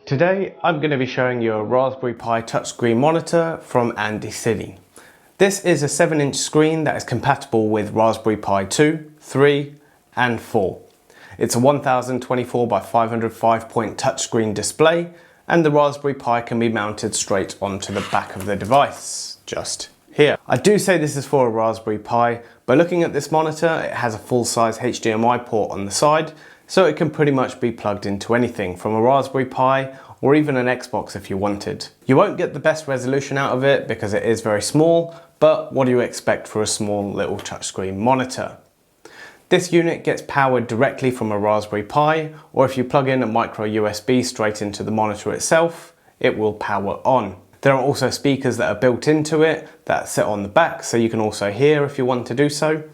Today I'm going to be showing you a Raspberry Pi touchscreen monitor from Andycine. This is a 7-inch screen that is compatible with Raspberry Pi 2, 3 and 4. It's a 1024 by 505 point touchscreen display, and the Raspberry Pi can be mounted straight onto the back of the device, just here. I do say this is for a Raspberry Pi, but looking at this monitor, it has a full-size HDMI port on the side, so it can pretty much be plugged into anything from a Raspberry Pi or even an Xbox if you wanted. You won't get the best resolution out of it because it is very small, but what do you expect for a small little touchscreen monitor? This unit gets powered directly from a Raspberry Pi, or if you plug in a micro USB straight into the monitor itself, it will power on. There are also speakers that are built into it that sit on the back, so you can also hear if you want to do so.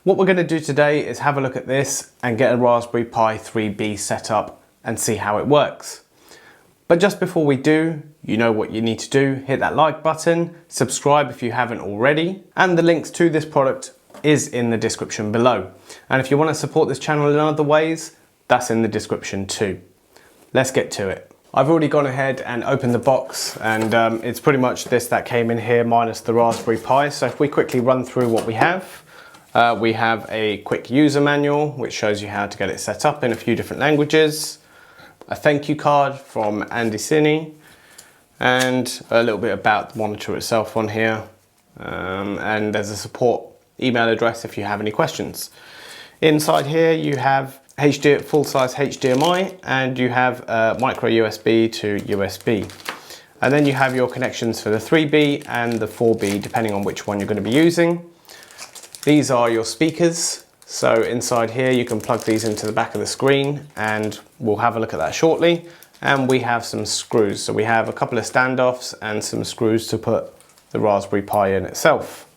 What we're going to do today is have a look at this and get a Raspberry Pi 3B set up and see how it works. But just before we do, you know what you need to do. Hit that like button, subscribe if you haven't already, and the links to this product is in the description below. And if you want to support this channel in other ways, that's in the description too. Let's get to it. I've already gone ahead and opened the box, and it's pretty much this that came in here minus the Raspberry Pi. So if we quickly run through what we have a quick user manual which shows you how to get it set up in a few different languages, a thank you card from Andycine, and a little bit about the monitor itself on here, and there's a support email address if you have any questions. Inside here you have full-size HDMI, and you have micro USB to USB. And then you have your connections for the 3B and the 4B, depending on which one you're going to be using. These are your speakers. So inside here you can plug these into the back of the screen, and we'll have a look at that shortly. And we have some screws. So we have a couple of standoffs and some screws to put the Raspberry Pi in itself.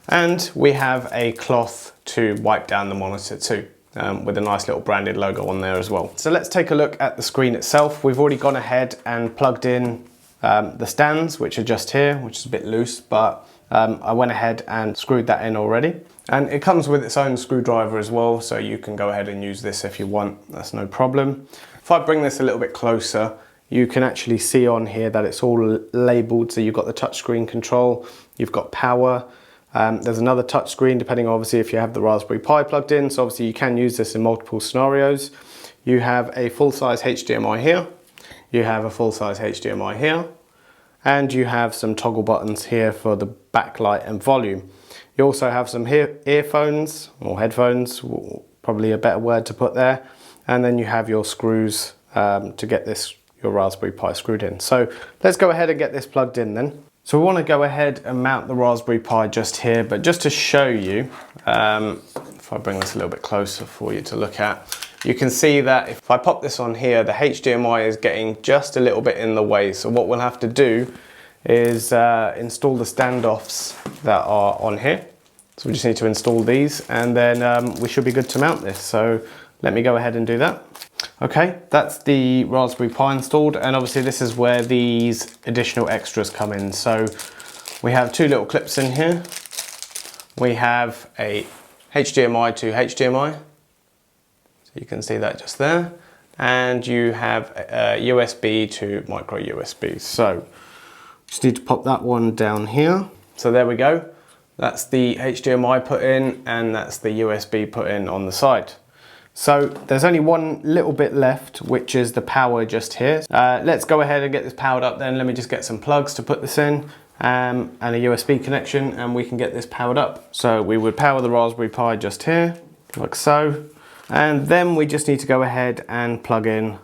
And we have a cloth to wipe down the monitor too, with a nice little branded logo on there as well. So let's take a look at the screen itself. We've already gone ahead and plugged in the stands, which are just here, which is a bit loose, but I went ahead and screwed that in already. And it comes with its own screwdriver as well, so you can go ahead and use this if you want, that's no problem. If I bring this a little bit closer, you can actually see on here that it's all labeled. So you've got the touchscreen control, you've got power, there's another touchscreen depending obviously if you have the Raspberry Pi plugged in, so obviously you can use this in multiple scenarios. You have a full-size HDMI here, you have a full-size HDMI here, and you have some toggle buttons here for the backlight and volume. You also have some earphones or headphones, probably a better word to put there, and then you have your screws to get your Raspberry Pi screwed in. So let's go ahead and get this plugged in then. So we want to go ahead and mount the Raspberry Pi just here, but just to show you, if I bring this a little bit closer for you to look at, you can see that if I pop this on here, the HDMI is getting just a little bit in the way. So what we'll have to do is install the standoffs that are on here. So we just need to install these, and then we should be good to mount this. So let me go ahead and do that. Okay, that's the Raspberry Pi installed, and obviously this is where these additional extras come in. So we have two little clips in here. We have a HDMI to HDMI. So you can see that just there. And you have a USB to micro USB. So just need to pop that one down here. So there we go. That's the HDMI put in, and that's the USB put in on the side. So there's only one little bit left, which is the power just here. Let's go ahead and get this powered up then. Let me just get some plugs to put this in, and a USB connection, and we can get this powered up. So we would power the Raspberry Pi just here, like so. And then we just need to go ahead and plug in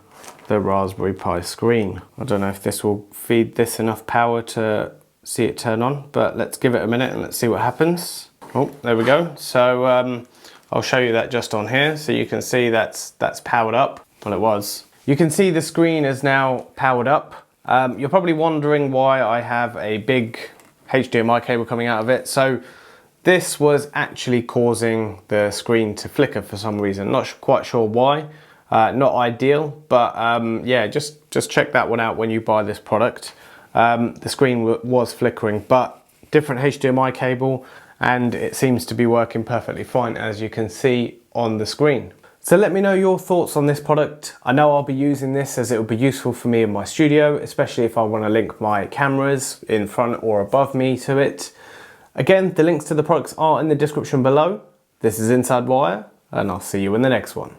the Raspberry Pi screen. I don't know if this will feed this enough power to see it turn on, but let's give it a minute and let's see what happens. Oh, there we go. So I'll show you that just on here, so you can see that's powered up. Well, it was. You can see the screen is now powered up. You're probably wondering why I have a big HDMI cable coming out of it. So this was actually causing the screen to flicker for some reason. Not quite sure why. Not ideal, but yeah, just check that one out when you buy this product. The screen was flickering, but different HDMI cable, and it seems to be working perfectly fine, as you can see on the screen. So let me know your thoughts on this product. I know I'll be using this as it will be useful for me in my studio, especially if I want to link my cameras in front or above me to it. Again, the links to the products are in the description below. This is Inside Wire, and I'll see you in the next one.